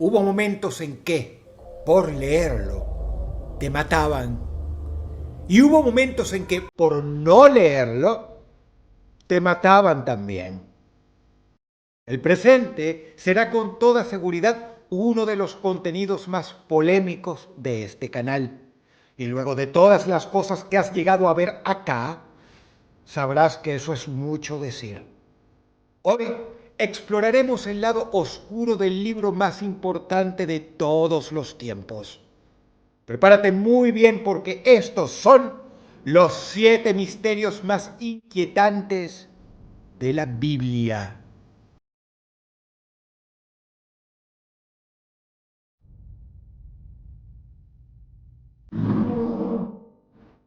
Hubo momentos en que, por leerlo, te mataban. Y hubo momentos en que, por no leerlo, te mataban también. El presente será con toda seguridad uno de los contenidos más polémicos de este canal. Y luego de todas las cosas que has llegado a ver acá, sabrás que eso es mucho decir. Hoy exploraremos el lado oscuro del libro más importante de todos los tiempos. Prepárate muy bien porque estos son los 7 misterios más inquietantes de la Biblia.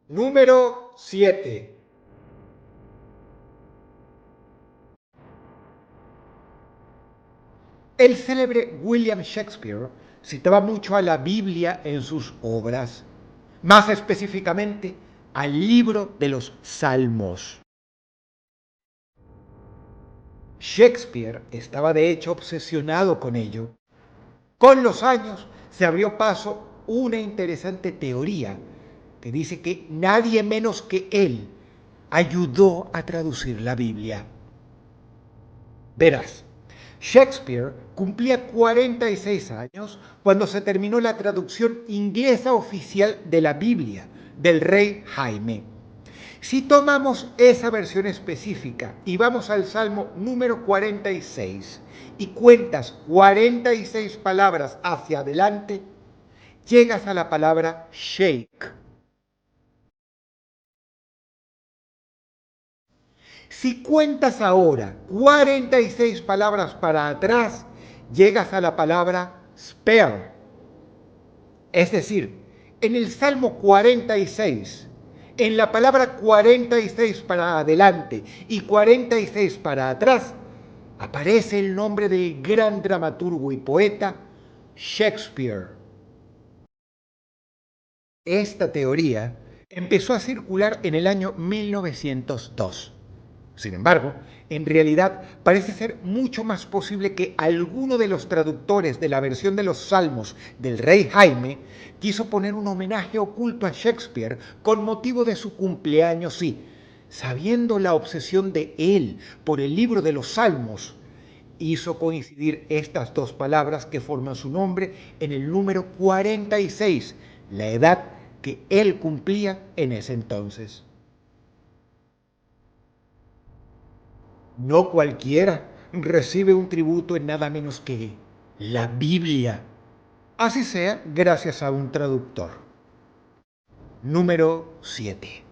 Número 7. El célebre William Shakespeare citaba mucho a la Biblia en sus obras, más específicamente al libro de los Salmos. Shakespeare estaba de hecho obsesionado con ello. Con los años se abrió paso una interesante teoría que dice que nadie menos que él ayudó a traducir la Biblia. Verás, Shakespeare cumplía 46 años cuando se terminó la traducción inglesa oficial de la Biblia del rey Jaime. Si tomamos esa versión específica y vamos al Salmo número 46 y cuentas 46 palabras hacia adelante, llegas a la palabra shake. Si cuentas ahora 46 palabras para atrás, llegas a la palabra spare. Es decir, en el Salmo 46, en la palabra 46 para adelante y 46 para atrás, aparece el nombre del gran dramaturgo y poeta Shakespeare. Esta teoría empezó a circular en el año 1902. Sin embargo, en realidad parece ser mucho más posible que alguno de los traductores de la versión de los Salmos del rey Jaime quiso poner un homenaje oculto a Shakespeare con motivo de su cumpleaños y, sabiendo la obsesión de él por el libro de los Salmos, hizo coincidir estas dos palabras que forman su nombre en el número 46, la edad que él cumplía en ese entonces. No cualquiera recibe un tributo en nada menos que la Biblia. Así sea gracias a un traductor. Número 7.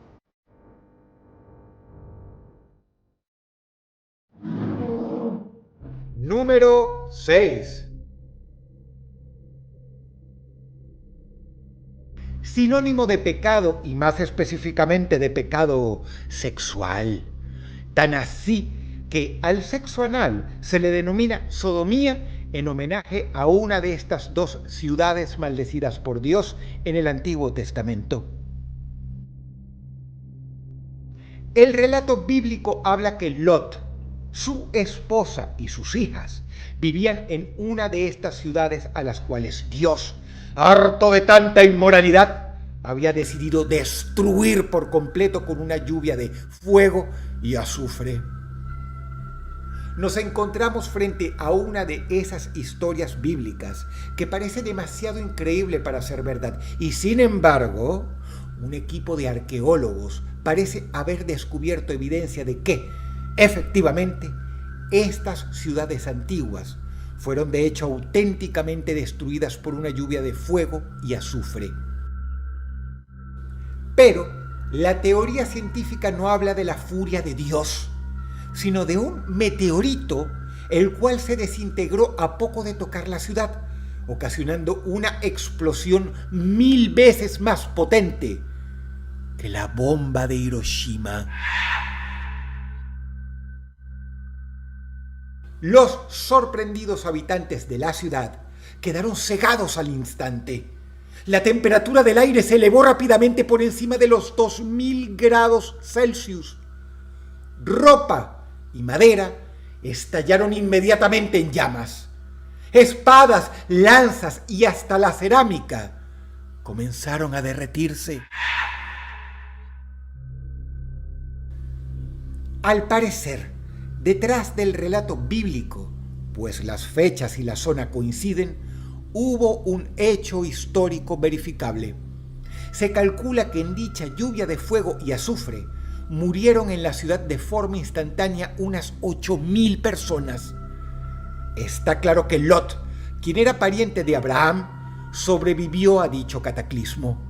Número 6. Sinónimo de pecado y más específicamente de pecado sexual. Tan así que al sexo anal se le denomina sodomía en homenaje a una de estas dos ciudades maldecidas por Dios en el Antiguo Testamento. El relato bíblico habla que Lot, su esposa y sus hijas vivían en una de estas ciudades a las cuales Dios, harto de tanta inmoralidad, había decidido destruir por completo con una lluvia de fuego y azufre. Nos encontramos frente a una de esas historias bíblicas que parece demasiado increíble para ser verdad y sin embargo un equipo de arqueólogos parece haber descubierto evidencia de que, efectivamente, estas ciudades antiguas fueron de hecho auténticamente destruidas por una lluvia de fuego y azufre. Pero la teoría científica no habla de la furia de Dios, sino de un meteorito el cual se desintegró a poco de tocar la ciudad, ocasionando una explosión 1000 veces más potente que la bomba de Hiroshima. Los sorprendidos habitantes de la ciudad quedaron cegados al instante. La temperatura del aire se elevó rápidamente por encima de los 2000 grados Celsius. Ropa y madera estallaron inmediatamente en llamas. Espadas, lanzas y hasta la cerámica comenzaron a derretirse. Al parecer, detrás del relato bíblico, pues las fechas y la zona coinciden, hubo un hecho histórico verificable. Se calcula que en dicha lluvia de fuego y azufre murieron en la ciudad de forma instantánea unas 8,000 personas. Está claro que Lot, quien era pariente de Abraham, sobrevivió a dicho cataclismo.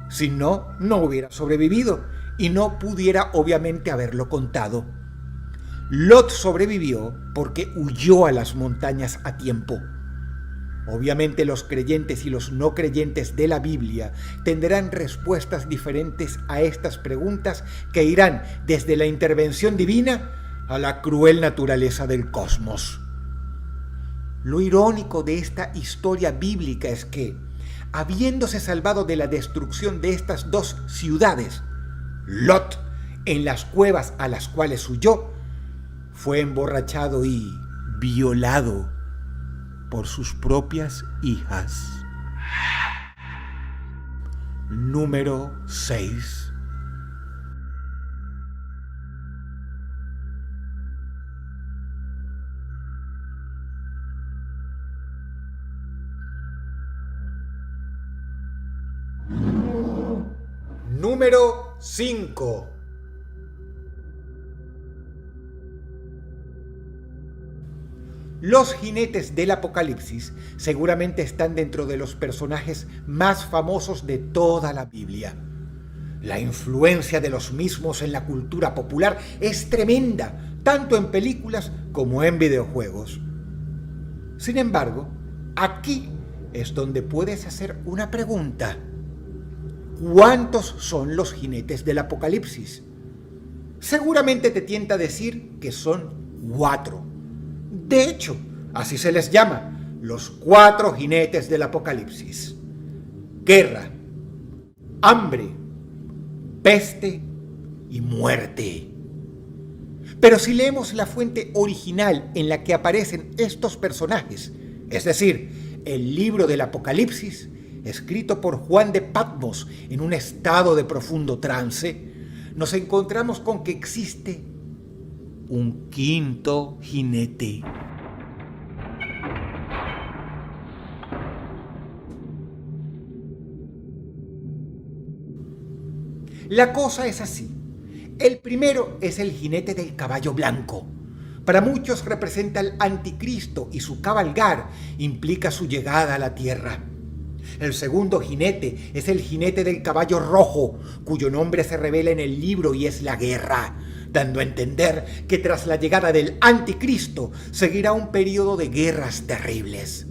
Si no, no hubiera sobrevivido y no pudiera obviamente haberlo contado. Lot sobrevivió porque huyó a las montañas a tiempo. Obviamente los creyentes y los no creyentes de la Biblia tendrán respuestas diferentes a estas preguntas que irán desde la intervención divina a la cruel naturaleza del cosmos. Lo irónico de esta historia bíblica es que, habiéndose salvado de la destrucción de estas dos ciudades, Lot, en las cuevas a las cuales huyó, fue emborrachado y violado por sus propias hijas. Número 6. Número 5. Los jinetes del Apocalipsis seguramente están dentro de los personajes más famosos de toda la Biblia. La influencia de los mismos en la cultura popular es tremenda, tanto en películas como en videojuegos. Sin embargo, aquí es donde puedes hacer una pregunta. ¿Cuántos son los jinetes del Apocalipsis? Seguramente te tienta decir que son 4. De hecho, así se les llama, los 4 jinetes del Apocalipsis: guerra, hambre, peste y muerte. Pero si leemos la fuente original en la que aparecen estos personajes, es decir, el libro del Apocalipsis, escrito por Juan de Patmos en un estado de profundo trance, nos encontramos con que existe un 5.º jinete. La cosa es así. El primero es el jinete del caballo blanco. Para muchos representa al anticristo y su cabalgar implica su llegada a la tierra. El segundo jinete es el jinete del caballo rojo, cuyo nombre se revela en el libro y es la guerra, dando a entender que tras la llegada del anticristo seguirá un periodo de guerras terribles.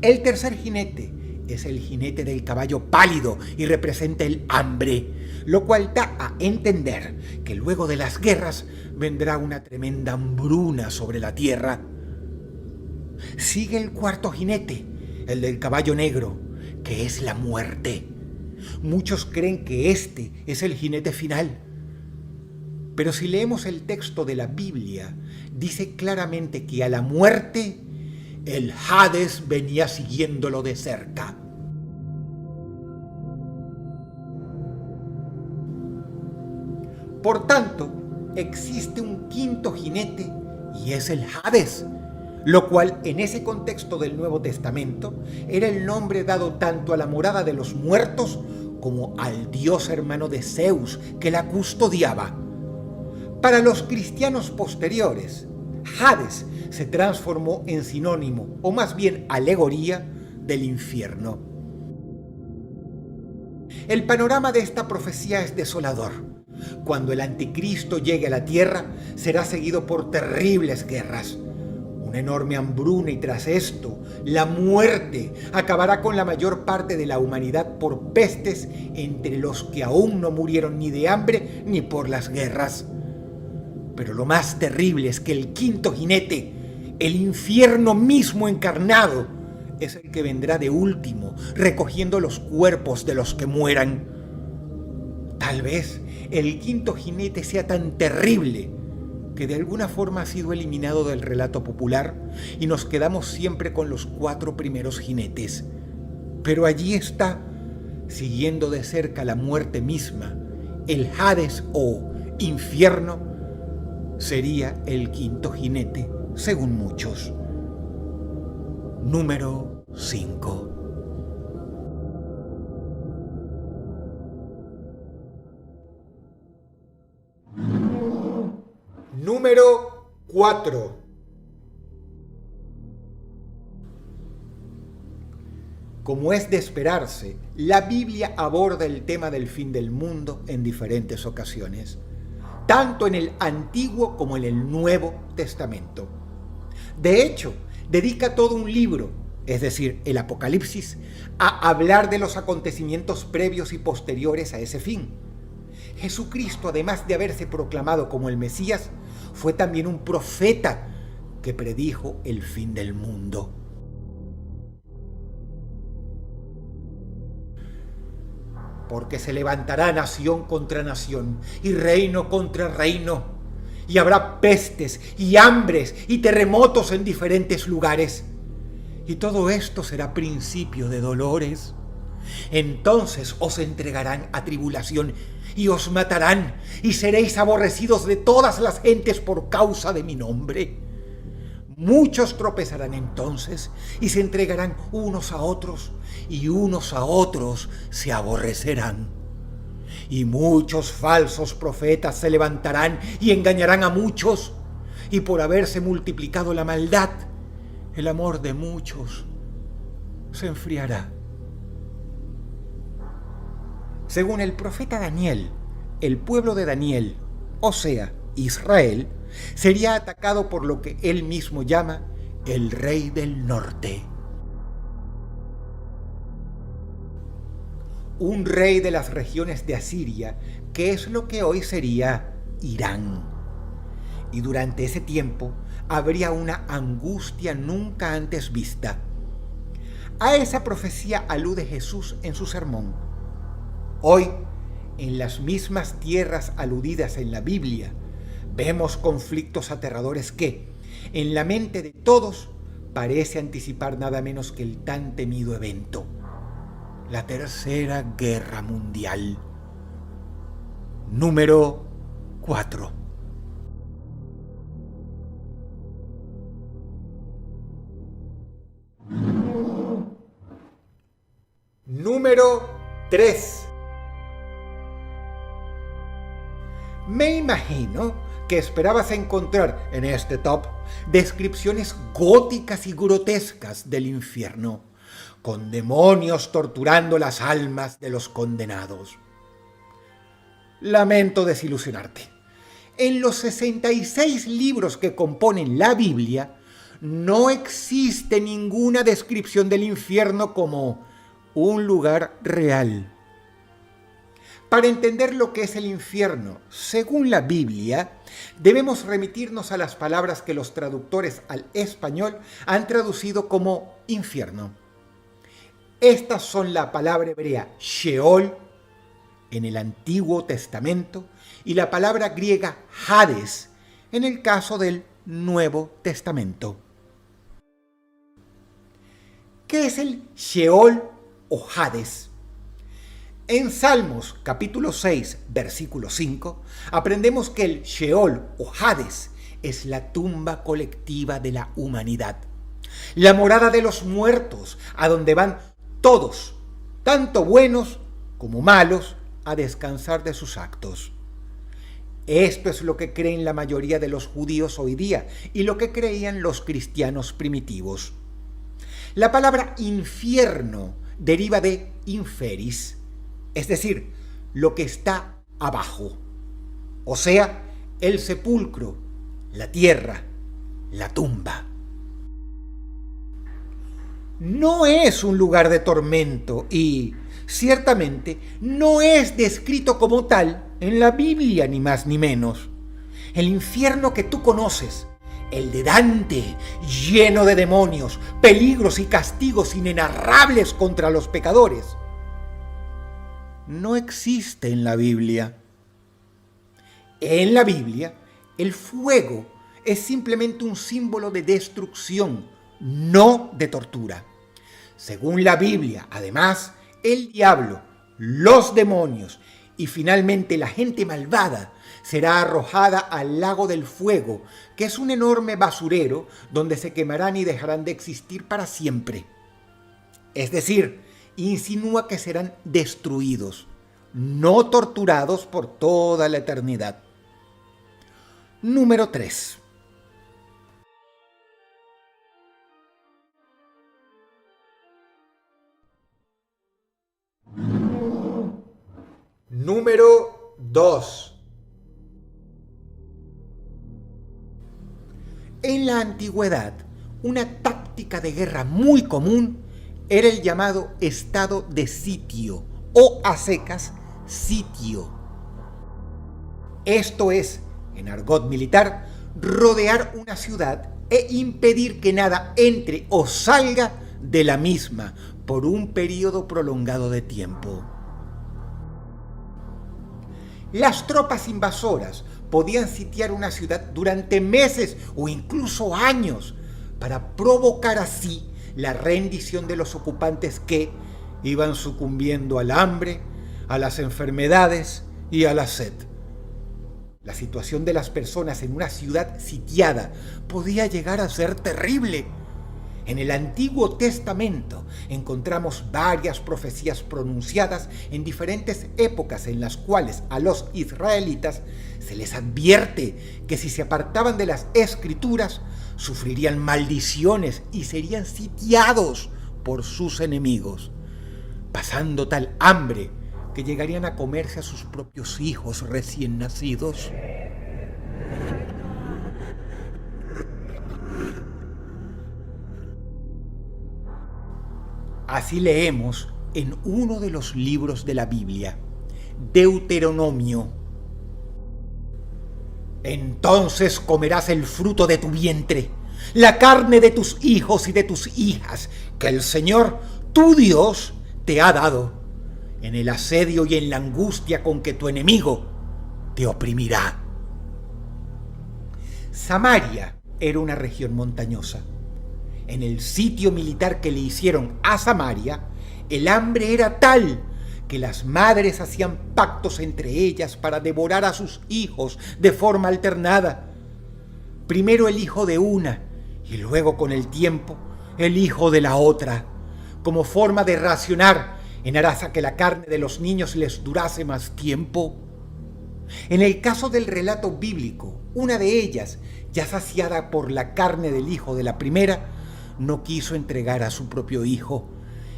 El tercer jinete es el jinete del caballo pálido y representa el hambre, lo cual da a entender que luego de las guerras vendrá una tremenda hambruna sobre la tierra. Sigue el cuarto jinete, el del caballo negro, que es la muerte. Muchos creen que este es el jinete final. Pero si leemos el texto de la Biblia, dice claramente que a la muerte el Hades venía siguiéndolo de cerca. Por tanto, existe un 5.º jinete y es el Hades, lo cual en ese contexto del Nuevo Testamento era el nombre dado tanto a la morada de los muertos como al dios hermano de Zeus que la custodiaba. Para los cristianos posteriores, Hades se transformó en sinónimo, o más bien alegoría, del infierno. El panorama de esta profecía es desolador. Cuando el anticristo llegue a la tierra, será seguido por terribles guerras, una enorme hambruna y tras esto, la muerte acabará con la mayor parte de la humanidad por pestes entre los que aún no murieron ni de hambre ni por las guerras. Pero lo más terrible es que el 5.º jinete, el infierno mismo encarnado, es el que vendrá de último, recogiendo los cuerpos de los que mueran. Tal vez el 5.º jinete sea tan terrible que de alguna forma ha sido eliminado del relato popular y nos quedamos siempre con los 4 primeros jinetes. Pero allí está, siguiendo de cerca la muerte misma, el Hades o infierno, sería el 5.º jinete, según muchos. Número 5. Número 4. Como es de esperarse, la Biblia aborda el tema del fin del mundo en diferentes ocasiones, tanto en el Antiguo como en el Nuevo Testamento. De hecho, dedica todo un libro, es decir, el Apocalipsis, a hablar de los acontecimientos previos y posteriores a ese fin. Jesucristo, además de haberse proclamado como el Mesías, fue también un profeta que predijo el fin del mundo. Porque se levantará nación contra nación y reino contra reino, y habrá pestes y hambres y terremotos en diferentes lugares. Y todo esto será principio de dolores. Entonces os entregarán a tribulación y os matarán, y seréis aborrecidos de todas las gentes por causa de mi nombre. Muchos tropezarán entonces y se entregarán unos a otros, y unos a otros se aborrecerán. Y muchos falsos profetas se levantarán y engañarán a muchos, y por haberse multiplicado la maldad, el amor de muchos se enfriará. Según el profeta Daniel, el pueblo de Daniel, o sea, Israel, sería atacado por lo que él mismo llama el rey del norte. Un rey de las regiones de Asiria, que es lo que hoy sería Irán. Y durante ese tiempo habría una angustia nunca antes vista. A esa profecía alude Jesús en su sermón. Hoy, en las mismas tierras aludidas en la Biblia, vemos conflictos aterradores que, en la mente de todos, parece anticipar nada menos que el tan temido evento: la Tercera Guerra Mundial. Número 4. Número 3. Me imagino que esperabas encontrar en este top descripciones góticas y grotescas del infierno, con demonios torturando las almas de los condenados. Lamento desilusionarte. En los 66 libros que componen la Biblia, no existe ninguna descripción del infierno como un lugar real. Para entender lo que es el infierno, según la Biblia, debemos remitirnos a las palabras que los traductores al español han traducido como infierno. Estas son la palabra hebrea Sheol en el Antiguo Testamento y la palabra griega Hades en el caso del Nuevo Testamento. ¿Qué es el Sheol o Hades? En Salmos capítulo 6, versículo 5, aprendemos que el Sheol o Hades es la tumba colectiva de la humanidad, la morada de los muertos, a donde van todos, tanto buenos como malos, a descansar de sus actos. Esto es lo que creen la mayoría de los judíos hoy día y lo que creían los cristianos primitivos. La palabra infierno deriva de inferis, es decir, lo que está abajo, o sea, el sepulcro, la tierra, la tumba. No es un lugar de tormento y, ciertamente, no es descrito como tal en la Biblia, ni más ni menos. El infierno que tú conoces, el de Dante, lleno de demonios, peligros y castigos inenarrables contra los pecadores, no existe en la Biblia. En la Biblia, El fuego es simplemente un símbolo de destrucción, no de tortura. Según la Biblia, además, el diablo, los demonios y finalmente la gente malvada será arrojada al lago del fuego, que es un enorme basurero donde se quemarán y dejarán de existir para siempre. Es decir, insinúa que serán destruidos, no torturados por toda la eternidad. Número 3. Número 2. En la antigüedad, una táctica de guerra muy común era el llamado estado de sitio o a secas sitio. Esto es, en argot militar, rodear una ciudad e impedir que nada entre o salga de la misma por un periodo prolongado de tiempo. Las tropas invasoras podían sitiar una ciudad durante meses o incluso años para provocar así la rendición de los ocupantes que iban sucumbiendo al hambre, a las enfermedades y a la sed. La situación de las personas en una ciudad sitiada podía llegar a ser terrible. En el Antiguo Testamento encontramos varias profecías pronunciadas en diferentes épocas en las cuales a los israelitas se les advierte que si se apartaban de las Escrituras sufrirían maldiciones y serían sitiados por sus enemigos, pasando tal hambre que llegarían a comerse a sus propios hijos recién nacidos. Así leemos en uno de los libros de la Biblia, Deuteronomio. Entonces comerás el fruto de tu vientre, la carne de tus hijos y de tus hijas, que el Señor, tu Dios, te ha dado, en el asedio y en la angustia con que tu enemigo te oprimirá. Samaria era una región montañosa. En el sitio militar que le hicieron a Samaria, el hambre era tal que las madres hacían pactos entre ellas para devorar a sus hijos de forma alternada. Primero el hijo de una y luego con el tiempo el hijo de la otra, como forma de racionar en aras a que la carne de los niños les durase más tiempo. En el caso del relato bíblico, una de ellas, ya saciada por la carne del hijo de la primera, no quiso entregar a su propio hijo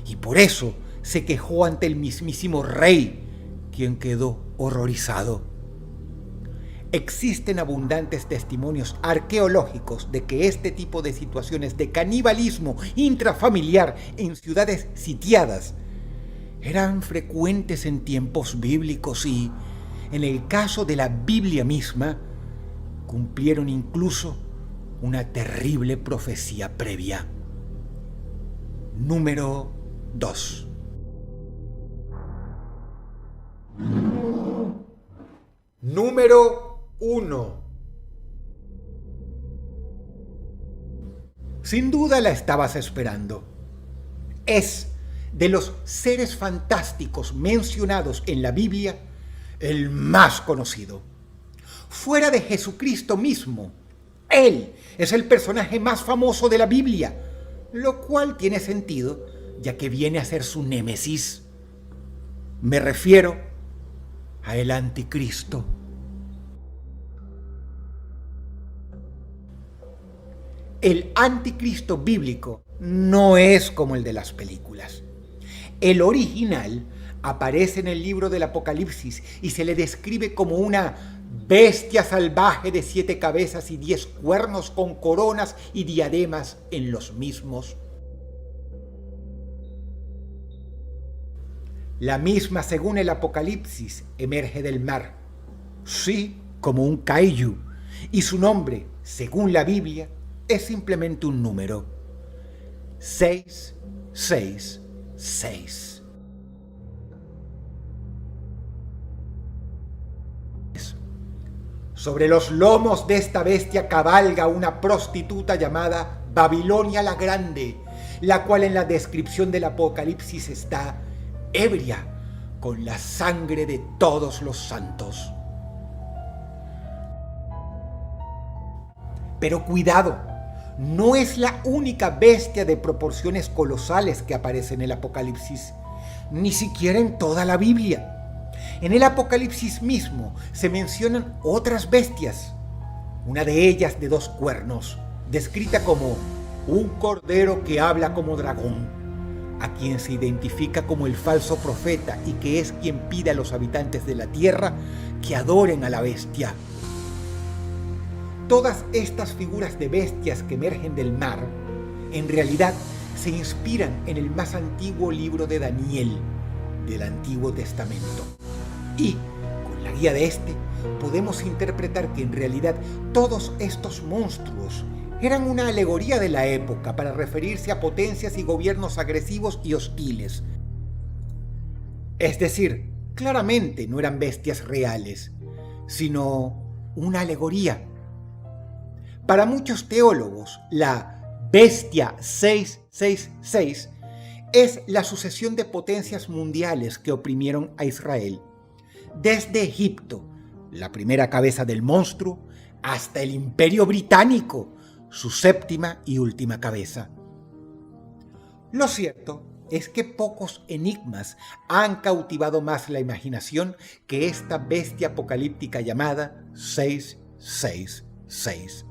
y por eso se quejó ante el mismísimo rey, quien quedó horrorizado. Existen abundantes testimonios arqueológicos de que este tipo de situaciones de canibalismo intrafamiliar en ciudades sitiadas eran frecuentes en tiempos bíblicos y, en el caso de la Biblia misma, cumplieron incluso una terrible profecía previa. Número 2. Número 1. Sin duda la estabas esperando. Es de los seres fantásticos mencionados en la Biblia el más conocido. Fuera de Jesucristo mismo, Él es el personaje más famoso de la Biblia, lo cual tiene sentido, ya que viene a ser su némesis. Me refiero a el Anticristo. El Anticristo bíblico no es como el de las películas. El original aparece en el libro del Apocalipsis y se le describe como una bestia salvaje de 7 cabezas y 10 cuernos con coronas y diademas en los mismos. La misma, según el Apocalipsis, emerge del mar, sí, como un kaiju, y su nombre, según la Biblia, es simplemente un número: 666. Sobre los lomos de esta bestia cabalga una prostituta llamada Babilonia la Grande, la cual en la descripción del Apocalipsis está ebria con la sangre de todos los santos. Pero cuidado, no es la única bestia de proporciones colosales que aparece en el Apocalipsis, ni siquiera en toda la Biblia. En el Apocalipsis mismo se mencionan otras bestias, una de ellas de 2 cuernos, descrita como un cordero que habla como dragón, a quien se identifica como el falso profeta y que es quien pide a los habitantes de la tierra que adoren a la bestia. Todas estas figuras de bestias que emergen del mar, en realidad se inspiran en el más antiguo libro de Daniel, del Antiguo Testamento. Y, con la guía de este, podemos interpretar que en realidad todos estos monstruos eran una alegoría de la época para referirse a potencias y gobiernos agresivos y hostiles. Es decir, claramente no eran bestias reales, sino una alegoría. Para muchos teólogos, la bestia 666 es la sucesión de potencias mundiales que oprimieron a Israel, desde Egipto, la primera cabeza del monstruo, hasta el Imperio Británico, su 7ª y última cabeza. Lo cierto es que pocos enigmas han cautivado más la imaginación que esta bestia apocalíptica llamada 666.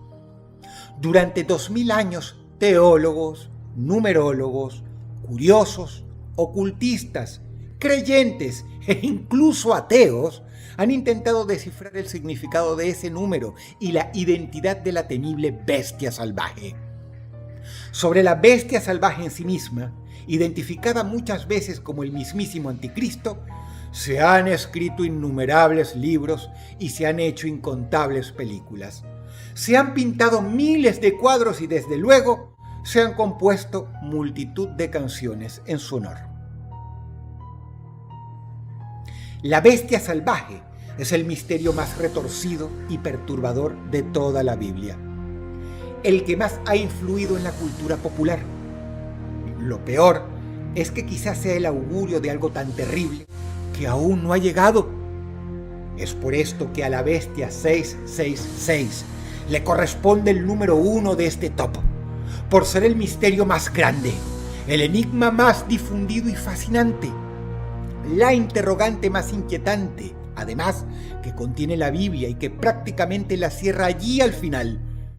Durante 2000 años, teólogos, numerólogos, curiosos, ocultistas, creyentes e incluso ateos han intentado descifrar el significado de ese número y la identidad de la temible bestia salvaje. Sobre la bestia salvaje en sí misma, identificada muchas veces como el mismísimo anticristo, se han escrito innumerables libros y se han hecho incontables películas. Se han pintado miles de cuadros y desde luego se han compuesto multitud de canciones en su honor. La bestia salvaje es el misterio más retorcido y perturbador de toda la Biblia, el que más ha influido en la cultura popular. Lo peor es que quizás sea el augurio de algo tan terrible que aún no ha llegado. Es por esto que a la bestia 666 le corresponde el número 1 de este top, por ser el misterio más grande, el enigma más difundido y fascinante, la interrogante más inquietante, además que contiene la Biblia y que prácticamente la cierra allí al final,